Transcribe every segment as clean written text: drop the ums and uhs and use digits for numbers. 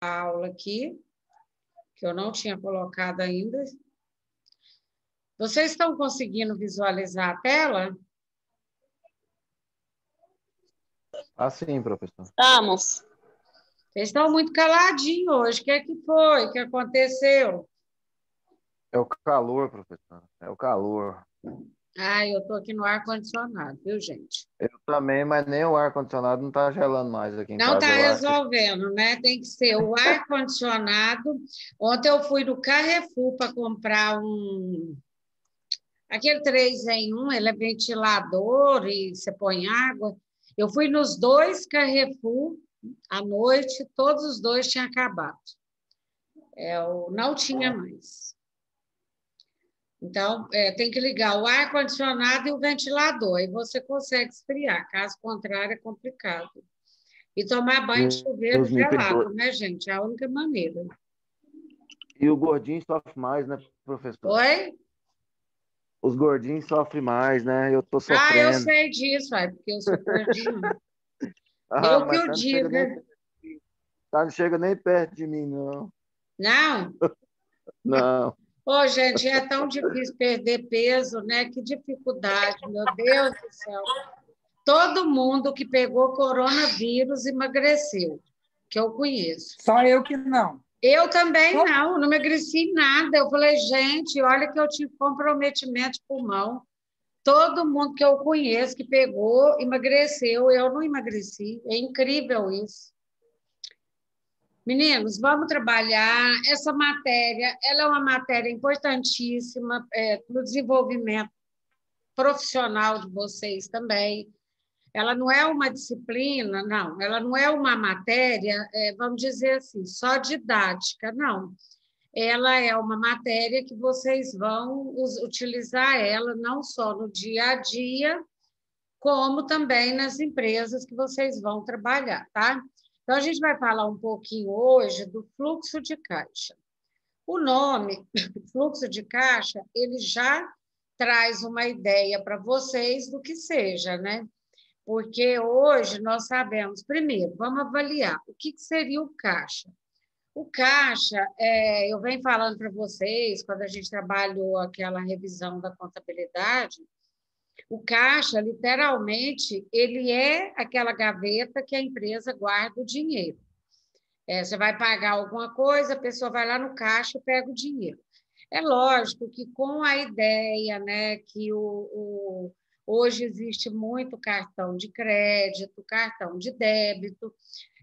a aula aqui, que eu não tinha colocado ainda. Vocês estão conseguindo visualizar a tela? Sim, professor. Estamos. Vocês estão muito caladinhos hoje. O que é que foi? O que aconteceu? É o calor, professor. É o calor. Eu estou aqui no ar-condicionado, viu, gente? Eu também, mas nem o ar-condicionado não está gelando mais aqui em Não casa. está Eu acho que... resolvendo, né? Tem que ser o ar-condicionado. Ontem eu fui no Carrefour para comprar aquele 3 em 1, ele é ventilador e você põe água. Eu fui nos dois Carrefour à noite, todos os dois tinham acabado. Não tinha mais. Então, tem que ligar o ar-condicionado e o ventilador, aí você consegue esfriar. Caso contrário, é complicado. E tomar banho de chuveiro Deus me perdoe. gelado, né, gente? É a única maneira. E o gordinho sofre mais, né, professor? Oi? Os gordinhos sofrem mais, né? Eu tô Eu sofrendo. sei disso, porque eu sou gordinha. Eu que Mas o tá, não chega nem, diga. tá, não chega nem perto de mim, não. Não? Não. Ô, gente, é tão difícil perder peso, né? Que dificuldade, meu Deus do céu. Todo mundo que pegou coronavírus emagreceu, que eu conheço. Só eu que não. Eu também não emagreci nada. Eu falei, gente, olha que eu tive comprometimento de pulmão. Todo mundo que eu conheço que pegou emagreceu, eu não emagreci. É incrível isso. Meninos, vamos trabalhar. Essa matéria, ela é uma matéria importantíssima para o desenvolvimento profissional de vocês também. Ela não é uma disciplina, não. Ela não é uma matéria, vamos dizer assim, só didática, não. Ela é uma matéria que vocês vão utilizar ela não só no dia a dia, como também nas empresas que vocês vão trabalhar, tá? Então, a gente vai falar um pouquinho hoje do fluxo de caixa. O nome, fluxo de caixa, ele já traz uma ideia para vocês do que seja, né? Porque hoje nós sabemos, primeiro, vamos avaliar o que seria o caixa. O caixa, eu venho falando para vocês, quando a gente trabalhou aquela revisão da contabilidade, o caixa, literalmente, ele é aquela gaveta que a empresa guarda o dinheiro. Você vai pagar alguma coisa, a pessoa vai lá no caixa e pega o dinheiro. É lógico que com a ideia, né, que hoje existe muito cartão de crédito, cartão de débito,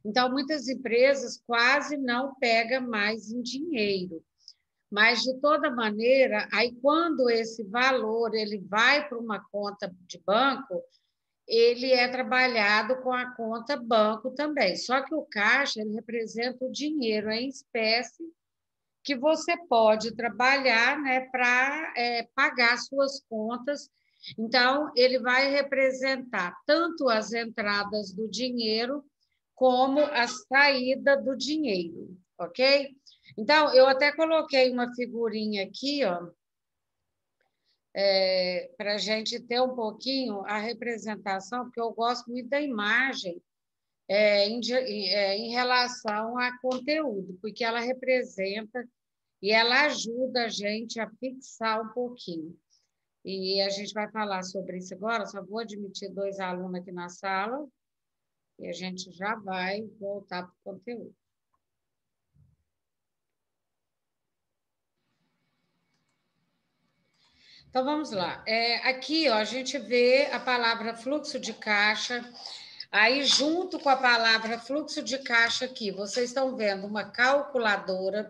então muitas empresas quase não pegam mais em dinheiro. Mas, de toda maneira, aí quando esse valor ele vai para uma conta de banco, ele é trabalhado com a conta banco também. Só que o caixa ele representa o dinheiro em espécie que você pode trabalhar, né, para pagar suas contas. Então, ele vai representar tanto as entradas do dinheiro como a saída do dinheiro, ok? Então, eu até coloquei uma figurinha aqui, ó, para a gente ter um pouquinho a representação, porque eu gosto muito da imagem em relação a conteúdo, porque ela representa e ela ajuda a gente a fixar um pouquinho. E a gente vai falar sobre isso agora, só vou admitir 2 alunos aqui na sala e a gente já vai voltar para o conteúdo. Então, vamos lá. Aqui, ó, a gente vê a palavra fluxo de caixa. Aí, junto com a palavra fluxo de caixa aqui, vocês estão vendo uma calculadora.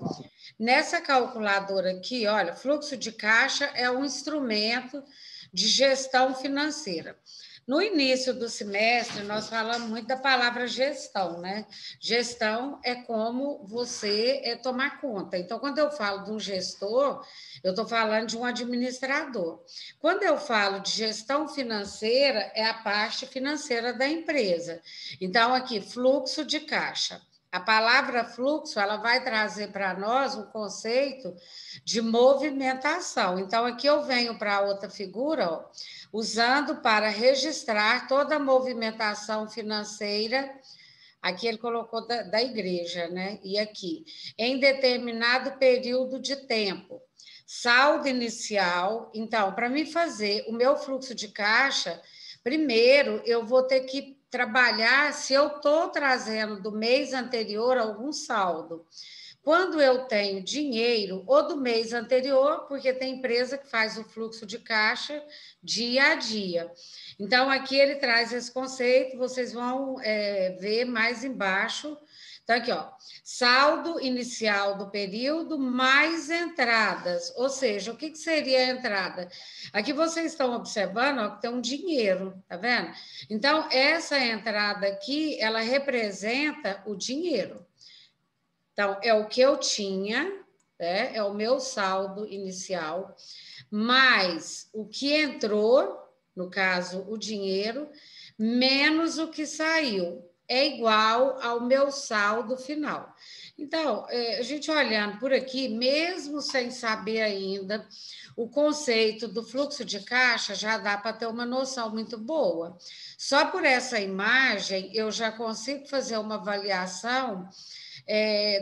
Nessa calculadora aqui, olha, fluxo de caixa é um instrumento de gestão financeira. No início do semestre, nós falamos muito da palavra gestão, né? Gestão é como você tomar conta. Então, quando eu falo de um gestor, eu estou falando de um administrador. Quando eu falo de gestão financeira, é a parte financeira da empresa. Então, aqui, fluxo de caixa. A palavra fluxo, ela vai trazer para nós um conceito de movimentação. Então, aqui eu venho para outra figura, ó, usando para registrar toda a movimentação financeira Aqui ele colocou da igreja, né? E aqui, em determinado período de tempo. Saldo inicial. Então, para mim fazer o meu fluxo de caixa, primeiro eu vou ter que trabalhar se eu estou trazendo do mês anterior algum saldo. Quando eu tenho dinheiro, ou do mês anterior, porque tem empresa que faz o fluxo de caixa dia a dia. Então, aqui ele traz esse conceito, vocês vão ver mais embaixo. Então, aqui, ó, saldo inicial do período mais entradas. Ou seja, o que seria a entrada? Aqui vocês estão observando ó, que tem um dinheiro, tá vendo? Então, essa entrada aqui, ela representa o dinheiro. Então, é o que eu tinha, né? É o meu saldo inicial, mais o que entrou, no caso, o dinheiro, menos o que saiu, é igual ao meu saldo final. Então, a gente olhando por aqui, mesmo sem saber ainda o conceito do fluxo de caixa, já dá para ter uma noção muito boa. Só por essa imagem, eu já consigo fazer uma avaliação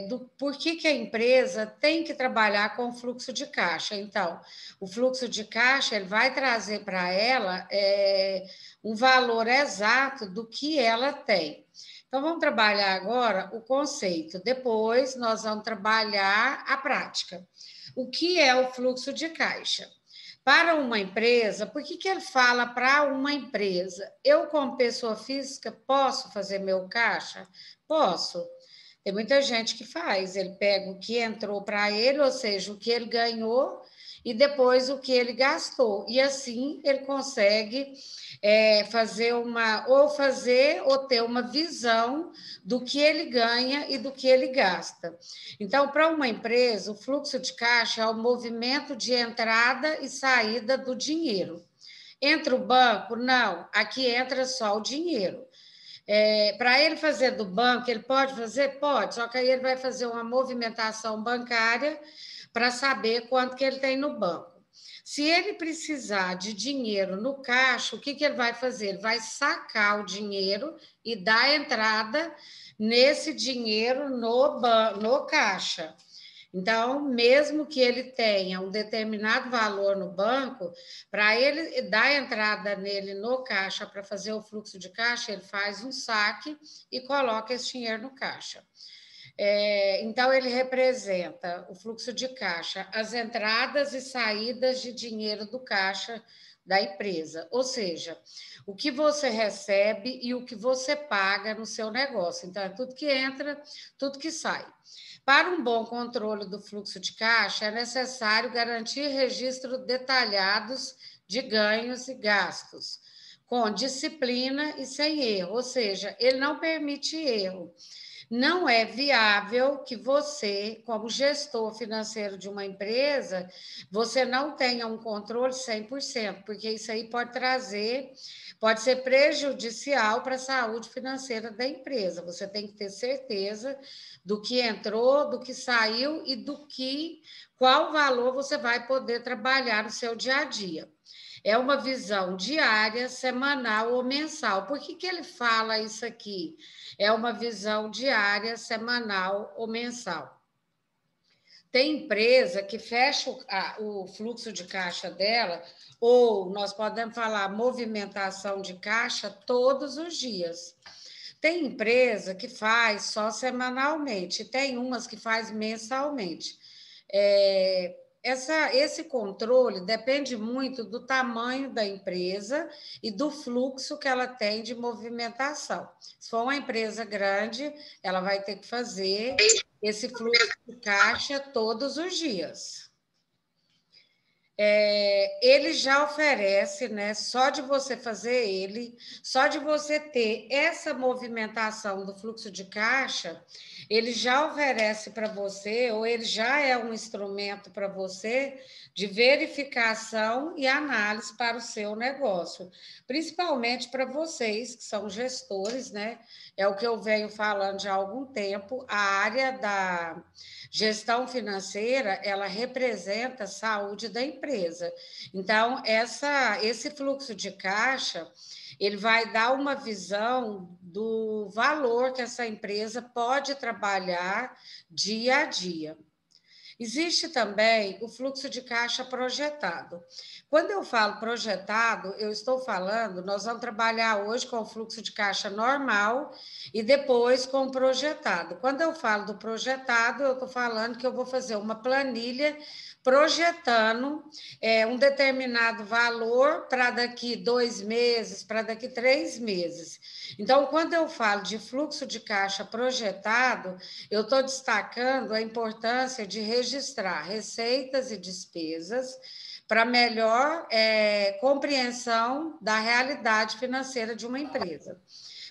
do porquê que a empresa tem que trabalhar com o fluxo de caixa. Então, o fluxo de caixa ele vai trazer para ela um valor exato do que ela tem. Então, vamos trabalhar agora o conceito, depois nós vamos trabalhar a prática. O que é o fluxo de caixa? Para uma empresa, por que ele fala para uma empresa? Eu, como pessoa física, posso fazer meu caixa? Posso. Tem muita gente que faz, ele pega o que entrou para ele, ou seja, o que ele ganhou, e depois o que ele gastou. E assim ele consegue fazer ou ter uma visão do que ele ganha e do que ele gasta. Então, para uma empresa, o fluxo de caixa é o movimento de entrada e saída do dinheiro. Entra o banco? Não, aqui entra só o dinheiro. Para ele fazer do banco, ele pode fazer? Pode, só que aí ele vai fazer uma movimentação bancária para saber quanto que ele tem no banco. Se ele precisar de dinheiro no caixa, o que ele vai fazer? Ele vai sacar o dinheiro e dar entrada nesse dinheiro no caixa. Então, mesmo que ele tenha um determinado valor no banco, para ele dar entrada nele no caixa para fazer o fluxo de caixa, ele faz um saque e coloca esse dinheiro no caixa. Então, ele representa o fluxo de caixa, as entradas e saídas de dinheiro do caixa da empresa, ou seja, o que você recebe e o que você paga no seu negócio. Então, é tudo que entra, tudo que sai. Para um bom controle do fluxo de caixa, é necessário garantir registros detalhados de ganhos e gastos, com disciplina e sem erro, ou seja, ele não permite erro. Não é viável que você, como gestor financeiro de uma empresa, você não tenha um controle 100%, porque isso aí pode ser prejudicial para a saúde financeira da empresa. Você tem que ter certeza do que entrou, do que saiu e qual valor você vai poder trabalhar no seu dia a dia. É uma visão diária, semanal ou mensal. Por que ele fala isso aqui? É uma visão diária, semanal ou mensal. Tem empresa que fecha o fluxo de caixa dela, ou nós podemos falar movimentação de caixa todos os dias. Tem empresa que faz só semanalmente, tem umas que faz mensalmente. Esse controle depende muito do tamanho da empresa e do fluxo que ela tem de movimentação. Se for uma empresa grande, ela vai ter que fazer esse fluxo de caixa todos os dias. Ele já oferece, né? Só de você fazer ele, só de você ter essa movimentação do fluxo de caixa, ele já oferece para você, ou ele já é um instrumento para você de verificação e análise para o seu negócio, principalmente para vocês que são gestores, né? É o que eu venho falando já há algum tempo, a área da gestão financeira, ela representa a saúde da empresa. Então, esse fluxo de caixa, ele vai dar uma visão do valor que essa empresa pode trabalhar dia a dia. Existe também o fluxo de caixa projetado. Quando eu falo projetado, eu estou falando, nós vamos trabalhar hoje com o fluxo de caixa normal e depois com o projetado. Quando eu falo do projetado, eu estou falando que eu vou fazer uma planilha projetando um determinado valor para daqui 2 meses, para daqui 3 meses. Então, quando eu falo de fluxo de caixa projetado, eu estou destacando a importância de registrar receitas e despesas para melhor compreensão da realidade financeira de uma empresa.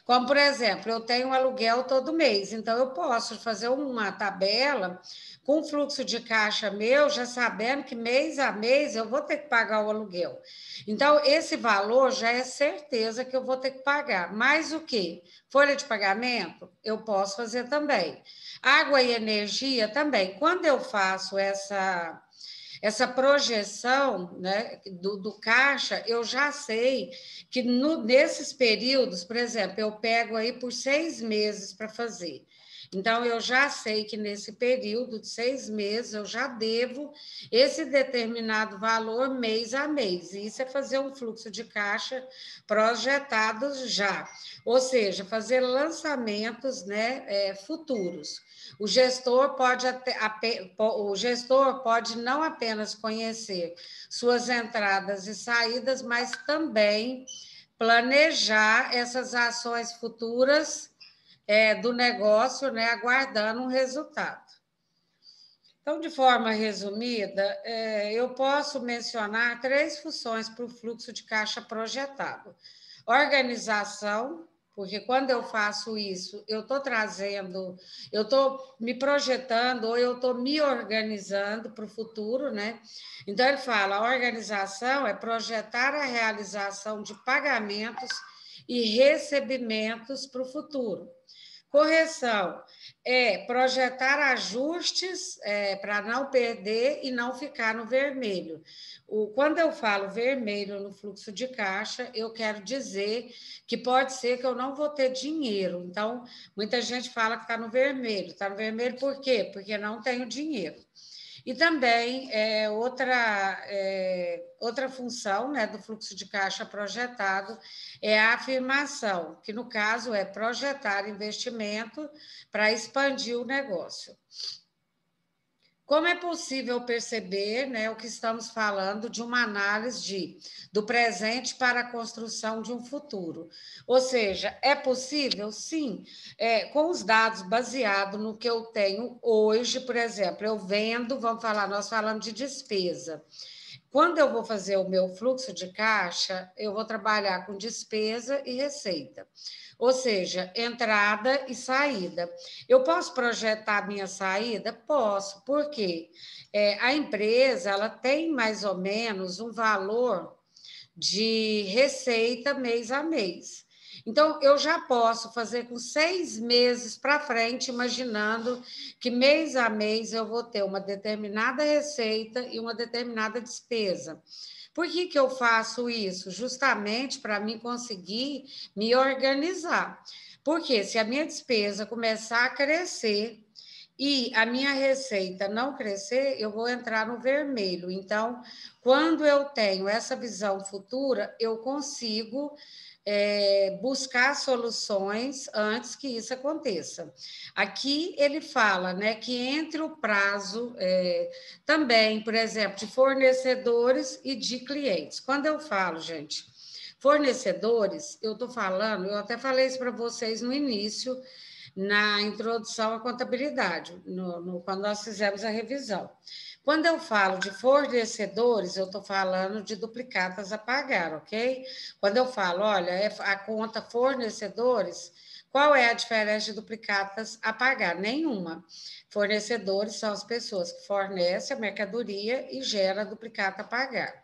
Como, por exemplo, eu tenho um aluguel todo mês, então eu posso fazer uma tabela com fluxo de caixa meu, já sabendo que mês a mês eu vou ter que pagar o aluguel. Então, esse valor já é certeza que eu vou ter que pagar. Mais o quê? Folha de pagamento? Eu posso fazer também. Água e energia também. Quando eu faço essa projeção, né, do caixa, eu já sei que nesses períodos, por exemplo, eu pego aí por 6 meses para fazer. Então, eu já sei que nesse período de 6 meses eu já devo esse determinado valor mês a mês. E isso é fazer um fluxo de caixa projetado já. Ou seja, fazer lançamentos, né, futuros. O gestor pode não apenas conhecer suas entradas e saídas, mas também planejar essas ações futuras do negócio, né, aguardando um resultado. Então, de forma resumida, eu posso mencionar 3 funções para o fluxo de caixa projetado: organização, porque quando eu faço isso, eu estou trazendo, eu estou me projetando ou eu estou me organizando para o futuro, né? Então, ele fala: a organização é projetar a realização de pagamentos e recebimentos para o futuro. Correção é projetar ajustes para não perder e não ficar no vermelho. Quando eu falo vermelho no fluxo de caixa, eu quero dizer que pode ser que eu não vou ter dinheiro. Então, muita gente fala que está no vermelho. Está no vermelho por quê? Porque não tenho dinheiro. E também outra função, né, do fluxo de caixa projetado é a afirmação, que no caso é projetar investimento para expandir o negócio. Como é possível perceber, né, o que estamos falando de uma análise do presente para a construção de um futuro? Ou seja, é possível? Sim. Com os dados baseados no que eu tenho hoje, por exemplo, eu vendo, nós falamos de despesa. Quando eu vou fazer o meu fluxo de caixa, eu vou trabalhar com despesa e receita. Ou seja, entrada e saída. Eu posso projetar a minha saída? Posso. Por quê? A empresa ela tem mais ou menos um valor de receita mês a mês. Então, eu já posso fazer com 6 meses para frente, imaginando que mês a mês eu vou ter uma determinada receita e uma determinada despesa. Por que eu faço isso? Justamente para mim conseguir me organizar. Porque se a minha despesa começar a crescer e a minha receita não crescer, eu vou entrar no vermelho. Então, quando eu tenho essa visão futura, eu consigo buscar soluções antes que isso aconteça. Aqui ele fala, né, que entre o prazo também, por exemplo, de fornecedores e de clientes. Quando eu falo, gente, fornecedores, eu estou falando, eu até falei isso para vocês no início, na introdução à contabilidade, quando nós fizemos a revisão. Quando eu falo de fornecedores, eu estou falando de duplicatas a pagar, ok? Quando eu falo, olha, a conta fornecedores, qual é a diferença de duplicatas a pagar? Nenhuma. Fornecedores são as pessoas que fornecem a mercadoria e gera duplicata a pagar.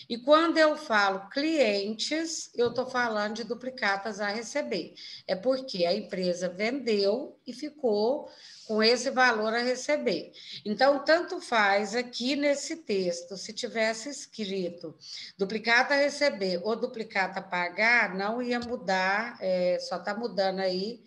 E quando eu falo clientes, eu estou falando de duplicatas a receber. É porque a empresa vendeu e ficou com esse valor a receber. Então, tanto faz aqui nesse texto, se tivesse escrito duplicata a receber ou duplicata a pagar, não ia mudar, só está mudando aí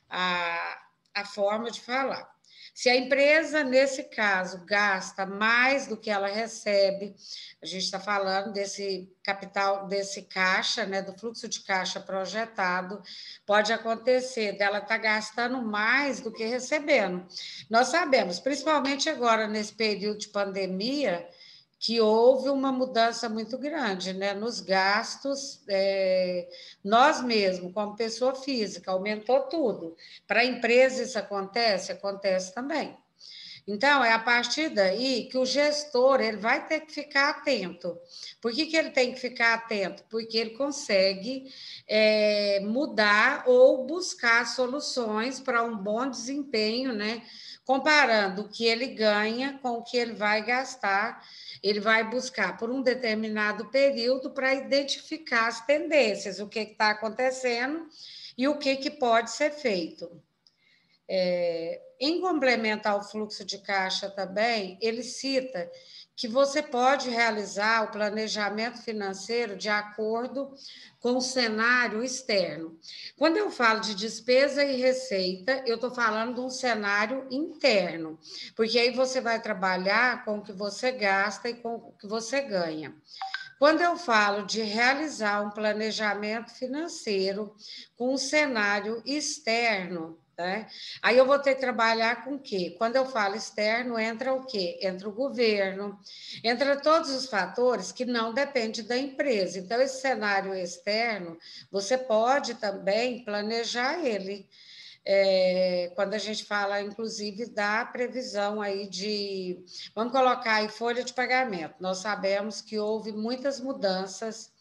a forma de falar. Se a empresa, nesse caso, gasta mais do que ela recebe, a gente está falando desse capital, desse caixa, né, do fluxo de caixa projetado, pode acontecer dela estar gastando mais do que recebendo. Nós sabemos, principalmente agora, nesse período de pandemia, que houve uma mudança muito grande, né, nos gastos, nós mesmos, como pessoa física, aumentou tudo. Para a empresa isso acontece? Acontece também. Então, é a partir daí que o gestor ele vai ter que ficar atento. Por que ele tem que ficar atento? Porque ele consegue mudar ou buscar soluções para um bom desempenho, né? Comparando o que ele ganha com o que ele vai gastar, ele vai buscar por um determinado período para identificar as tendências, o que está acontecendo e o que pode ser feito. Em complemento ao fluxo de caixa também, ele cita que você pode realizar o planejamento financeiro de acordo com o cenário externo. Quando eu falo de despesa e receita, eu estou falando de um cenário interno, porque aí você vai trabalhar com o que você gasta e com o que você ganha. Quando eu falo de realizar um planejamento financeiro com um cenário externo, né? Aí eu vou ter que trabalhar com o quê? Quando eu falo externo, entra o quê? Entra o governo, entra todos os fatores que não dependem da empresa. Então, esse cenário externo, você pode também planejar ele. Quando a gente fala, inclusive, da previsão aí de... Vamos colocar aí folha de pagamento. Nós sabemos que houve muitas mudanças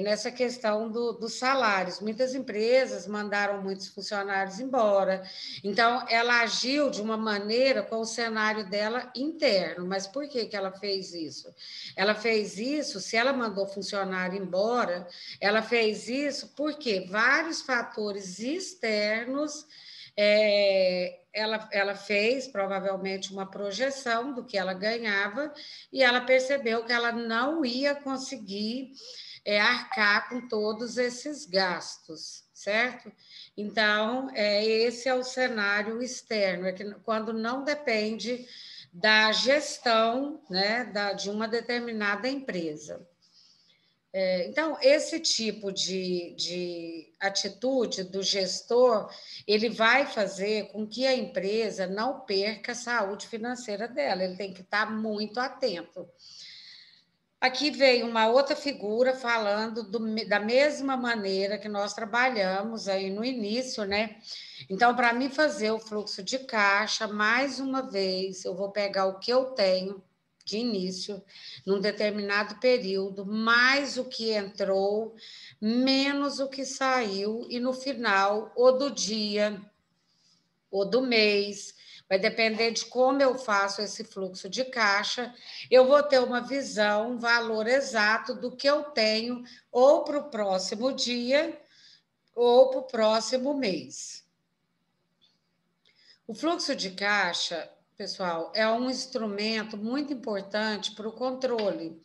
nessa questão dos salários. Muitas empresas mandaram muitos funcionários embora. Então, ela agiu de uma maneira com o cenário dela interno. Mas por que ela fez isso? Ela fez isso, se ela mandou funcionário embora, ela fez isso porque vários fatores externos ela fez provavelmente uma projeção do que ela ganhava e ela percebeu que ela não ia conseguir arcar com todos esses gastos, certo? Então, esse é o cenário externo, é que quando não depende da gestão, né, de uma determinada empresa. Então, esse tipo de atitude do gestor, ele vai fazer com que a empresa não perca a saúde financeira dela, ele tem que estar muito atento. Aqui veio uma outra figura falando da mesma maneira que nós trabalhamos aí no início, né? Então, para mim fazer o fluxo de caixa, mais uma vez, eu vou pegar o que eu tenho de início, num determinado período, mais o que entrou, menos o que saiu, e no final, ou do dia, ou do mês, vai depender de como eu faço esse fluxo de caixa, eu vou ter uma visão, um valor exato do que eu tenho, ou para o próximo dia, ou para o próximo mês. O fluxo de caixa, pessoal, é um instrumento muito importante para o controle,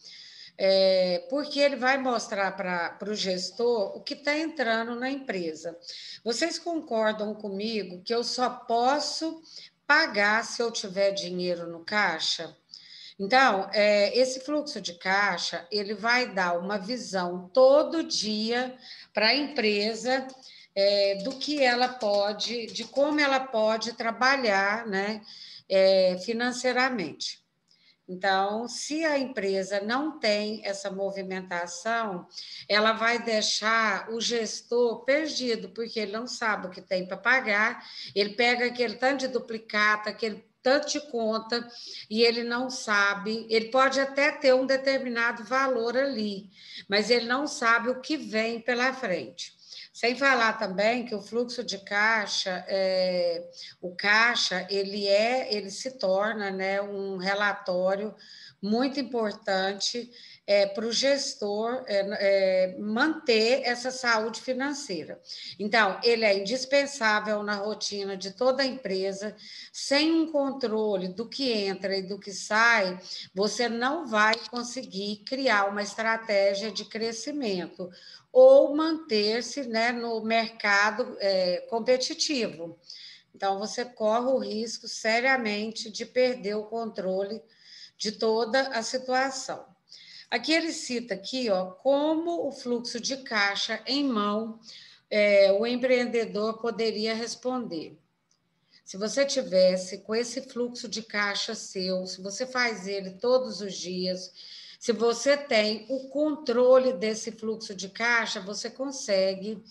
porque ele vai mostrar para o gestor o que está entrando na empresa. Vocês concordam comigo que eu só posso pagar se eu tiver dinheiro no caixa? Então, esse fluxo de caixa, ele vai dar uma visão todo dia para a empresa do que ela pode, de como ela pode trabalhar, né, financeiramente. Então, se a empresa não tem essa movimentação, ela vai deixar o gestor perdido, porque ele não sabe o que tem para pagar, ele pega aquele tanto de duplicata, aquele tanto de conta, e ele não sabe, ele pode até ter um determinado valor ali, mas ele não sabe o que vem pela frente. Sem falar também que o fluxo de caixa, o caixa, ele se torna, né, um relatório muito importante para o gestor manter essa saúde financeira. Então, ele é indispensável na rotina de toda a empresa. Sem um controle do que entra e do que sai, você não vai conseguir criar uma estratégia de crescimento ou manter-se, né, no mercado competitivo. Então, você corre o risco seriamente de perder o controle de toda a situação. Aqui ele cita aqui, ó, como o fluxo de caixa em mão o empreendedor poderia responder. Se você tivesse com esse fluxo de caixa seu, se você faz ele todos os dias, se você tem o controle desse fluxo de caixa, você consegue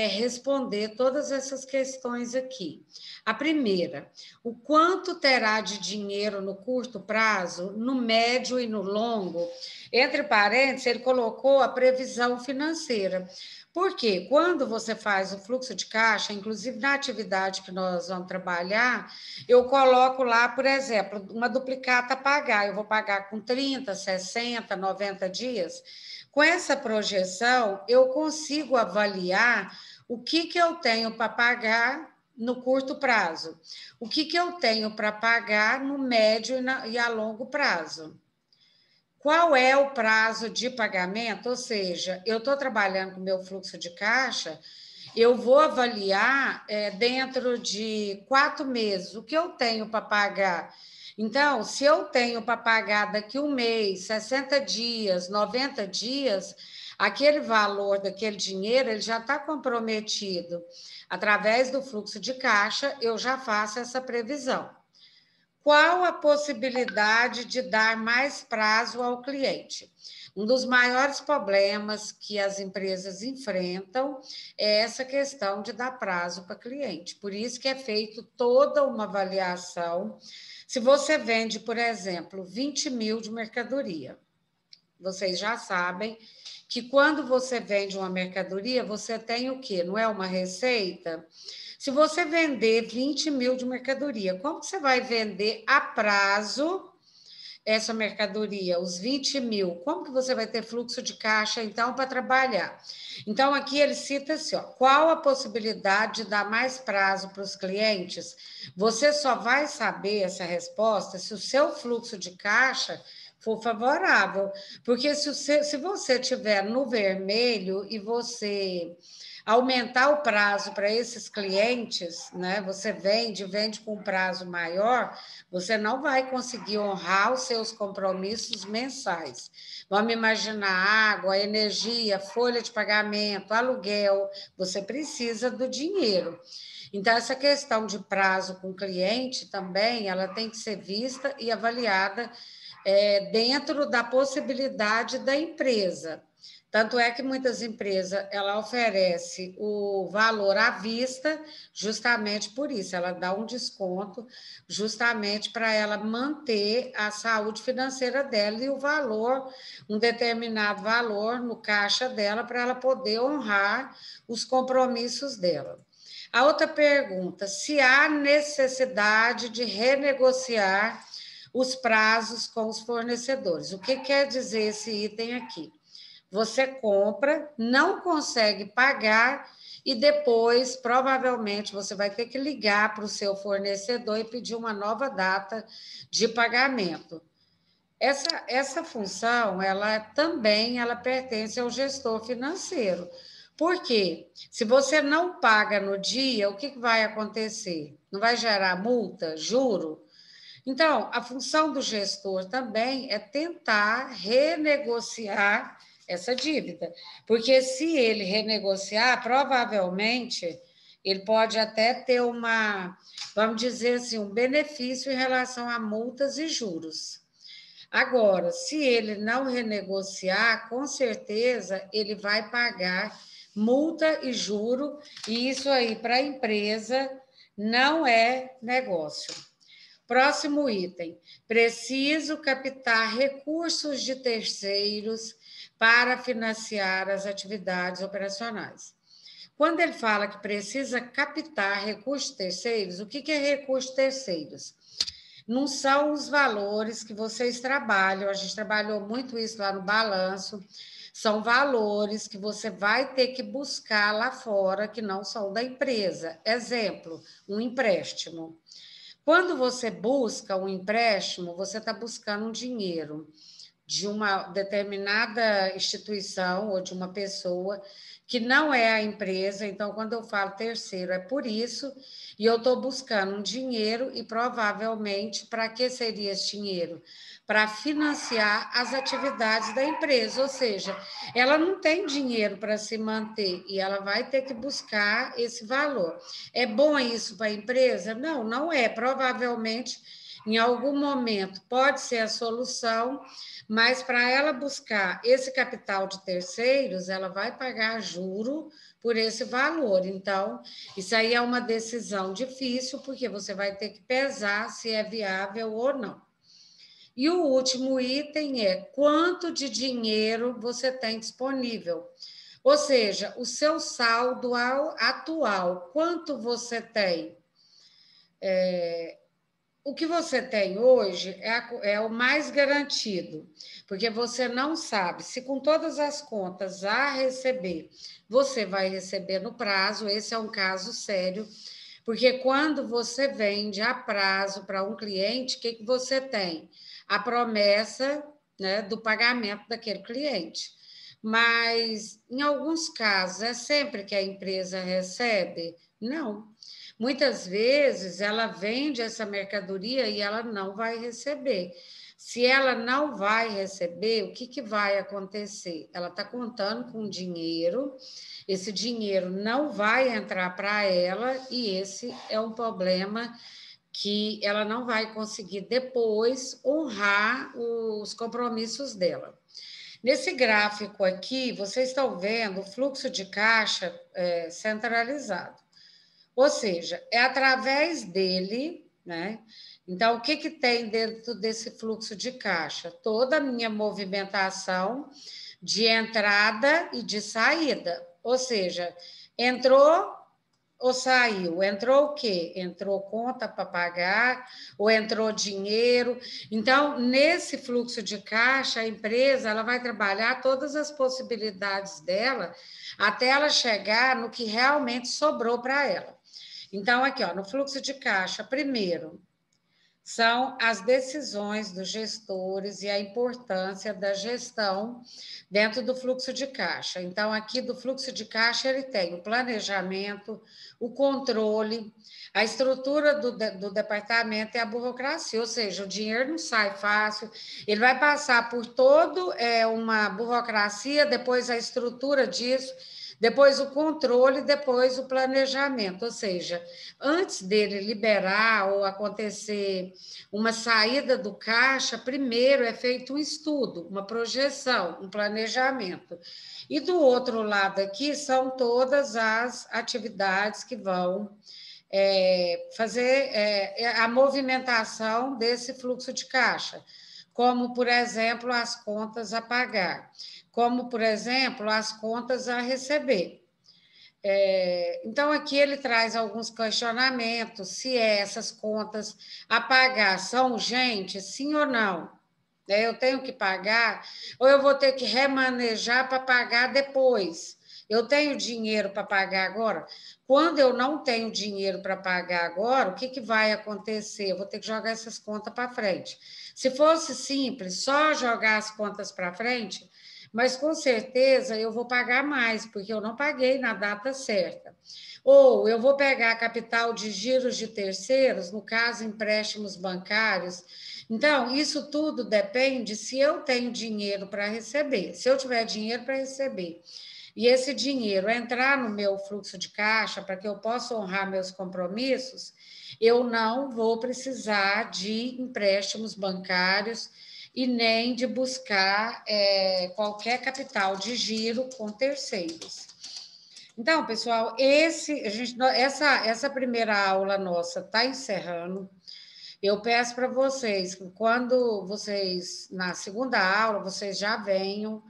responder todas essas questões aqui. A primeira, o quanto terá de dinheiro no curto prazo, no médio e no longo? Entre parênteses, ele colocou a previsão financeira. Porque quando você faz o fluxo de caixa, inclusive na atividade que nós vamos trabalhar, eu coloco lá, por exemplo, uma duplicata a pagar. Eu vou pagar com 30, 60, 90 dias. Com essa projeção, eu consigo avaliar o que eu tenho para pagar no curto prazo, o que eu tenho para pagar no médio e a longo prazo. Qual é o prazo de pagamento? Ou seja, eu estou trabalhando com o meu fluxo de caixa, eu vou avaliar dentro de 4 meses o que eu tenho para pagar. Então, se eu tenho para pagar daqui um mês, 60 dias, 90 dias, aquele valor daquele dinheiro ele já está comprometido. Através do fluxo de caixa, eu já faço essa previsão. Qual a possibilidade de dar mais prazo ao cliente? Um dos maiores problemas que as empresas enfrentam é essa questão de dar prazo para cliente. Por isso que é feito toda uma avaliação. Se você vende, por exemplo, 20 mil de mercadoria, vocês já sabem que quando você vende uma mercadoria, você tem o quê? Não é uma receita? Se você vender 20 mil de mercadoria, como que você vai vender a prazo essa mercadoria, os 20 mil? Como que você vai ter fluxo de caixa, então, para trabalhar? Então, aqui ele cita assim, ó, qual a possibilidade de dar mais prazo para os clientes? Você só vai saber essa resposta se o seu fluxo de caixa for favorável. Porque se você tiver no vermelho e você aumentar o prazo para esses clientes, né? Você vende com um prazo maior, você não vai conseguir honrar os seus compromissos mensais. Vamos imaginar água, energia, folha de pagamento, aluguel, você precisa do dinheiro. Então, essa questão de prazo com o cliente também, ela tem que ser vista e avaliada dentro da possibilidade da empresa. Tanto é que muitas empresas ela oferece o valor à vista justamente por isso, ela dá um desconto justamente para ela manter a saúde financeira dela e o valor, um determinado valor no caixa dela para ela poder honrar os compromissos dela. A outra pergunta, se há necessidade de renegociar os prazos com os fornecedores. O que quer dizer esse item aqui? Você compra, não consegue pagar e depois, provavelmente, você vai ter que ligar para o seu fornecedor e pedir uma nova data de pagamento. Essa função, ela também pertence ao gestor financeiro. Por quê? Se você não paga no dia, o que vai acontecer? Não vai gerar multa, juro? Então, a função do gestor também é tentar renegociar essa dívida, porque se ele renegociar, provavelmente ele pode até ter vamos dizer assim, um benefício em relação a multas e juros. Agora, se ele não renegociar, com certeza ele vai pagar multa e juro, e isso aí para a empresa não é negócio. Próximo item. Preciso captar recursos de terceiros para financiar as atividades operacionais. Quando ele fala que precisa captar recursos terceiros, o que é recursos terceiros? não são os valores que vocês trabalham, a gente trabalhou muito isso lá no balanço, são valores que você vai ter que buscar lá fora, que não são da empresa. Exemplo, um empréstimo. Quando você busca um empréstimo, você está buscando um dinheiro de uma determinada instituição ou de uma pessoa que não é a empresa. Então, quando eu falo terceiro, é por isso, e eu estou buscando um dinheiro, e provavelmente, para que seria esse dinheiro? Para financiar as atividades da empresa, ou seja, ela não tem dinheiro para se manter e ela vai ter que buscar esse valor. É bom isso para a empresa? Não, não é. Provavelmente, em algum momento, pode ser a solução, mas para ela buscar esse capital de terceiros, ela vai pagar juro por esse valor. Então, isso aí é uma decisão difícil, porque você vai ter que pesar se é viável ou não. E o último item é quanto de dinheiro você tem disponível. Ou seja, o seu saldo atual, quanto você tem? O que você tem hoje é o mais garantido, porque você não sabe se com todas as contas a receber, você vai receber no prazo. Esse é um caso sério, porque quando você vende a prazo para um cliente, o que você tem? A promessa, né, do pagamento daquele cliente. Mas, em alguns casos, é sempre que a empresa recebe? Não. Muitas vezes ela vende essa mercadoria e ela não vai receber. Se ela não vai receber, o que vai acontecer? Ela está contando com dinheiro, esse dinheiro não vai entrar para ela, e esse é um problema que ela não vai conseguir depois honrar os compromissos dela. Nesse gráfico aqui, vocês estão vendo o fluxo de caixa centralizado. Ou seja, é através dele, né? Então, o que tem dentro desse fluxo de caixa? Toda a minha movimentação de entrada e de saída. Ou seja, entrou ou saiu? Entrou o quê? Entrou conta para pagar, ou entrou dinheiro. Então, nesse fluxo de caixa, a empresa ela vai trabalhar todas as possibilidades dela até ela chegar no que realmente sobrou para ela. Então, aqui, ó, no fluxo de caixa, primeiro, são as decisões dos gestores e a importância da gestão dentro do fluxo de caixa. Então, aqui do fluxo de caixa, ele tem o planejamento, o controle, a estrutura do departamento e a burocracia, ou seja, o dinheiro não sai fácil, ele vai passar por toda uma burocracia, depois a estrutura disso, depois o controle, depois o planejamento, ou seja, antes dele liberar ou acontecer uma saída do caixa, primeiro é feito um estudo, uma projeção, um planejamento. E do outro lado aqui são todas as atividades que vão fazer a movimentação desse fluxo de caixa, como, por exemplo, as contas a pagar, como, por exemplo, as contas a receber. Então, aqui ele traz alguns questionamentos, se essas contas a pagar são urgentes, sim ou não. Eu tenho que pagar, ou eu vou ter que remanejar para pagar depois. Eu tenho dinheiro para pagar agora? Quando eu não tenho dinheiro para pagar agora, o que vai acontecer? Eu vou ter que jogar essas contas para frente. Se fosse simples, só jogar as contas para frente, mas com certeza eu vou pagar mais, porque eu não paguei na data certa. Ou eu vou pegar capital de giros de terceiros, no caso, empréstimos bancários. Então, isso tudo depende se eu tenho dinheiro para receber. Se eu tiver dinheiro para receber e esse dinheiro entrar no meu fluxo de caixa para que eu possa honrar meus compromissos, eu não vou precisar de empréstimos bancários e nem de buscar qualquer capital de giro com terceiros. Então, pessoal, essa primeira aula nossa está encerrando. Eu peço para vocês que quando vocês, na segunda aula, vocês já venham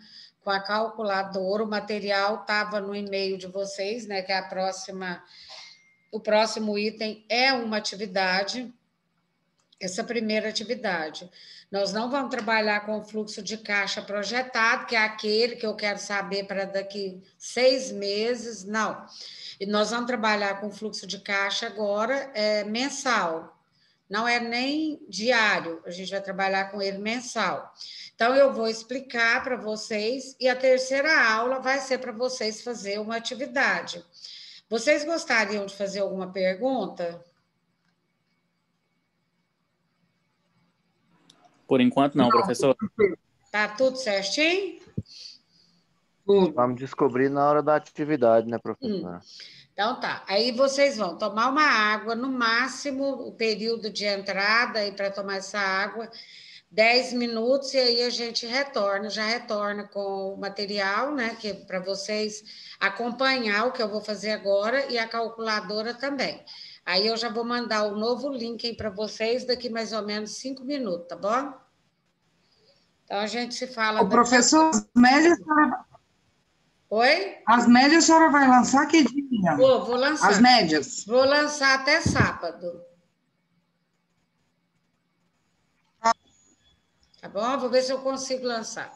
com a calculadora, o material estava no e-mail de vocês, né? Que o próximo item é uma atividade. essa primeira atividade. Nós não vamos trabalhar com o fluxo de caixa projetado, que é aquele que eu quero saber para daqui 6 meses, não. E nós vamos trabalhar com o fluxo de caixa agora mensal, não é nem diário, a gente vai trabalhar com ele mensal. Então, eu vou explicar para vocês, e a terceira aula vai ser para vocês fazer uma atividade. Vocês gostariam de fazer alguma pergunta? Por enquanto, não, professor. Tá tudo certinho? Vamos descobrir na hora da atividade, né, professora? Então tá. Aí vocês vão tomar uma água, no máximo, o período de entrada aí para tomar essa água, 10 minutos, e aí a gente já retorna com o material, né? Que é para vocês acompanhar o que eu vou fazer agora e a calculadora também. Aí eu já vou mandar o novo link aí para vocês daqui mais ou menos 5 minutos, tá bom? Então a gente se fala. O professor, as médias, Oi? as médias a senhora vai lançar que dia? Vou lançar. As médias. Vou lançar até sábado. Tá bom? Vou ver se eu consigo lançar.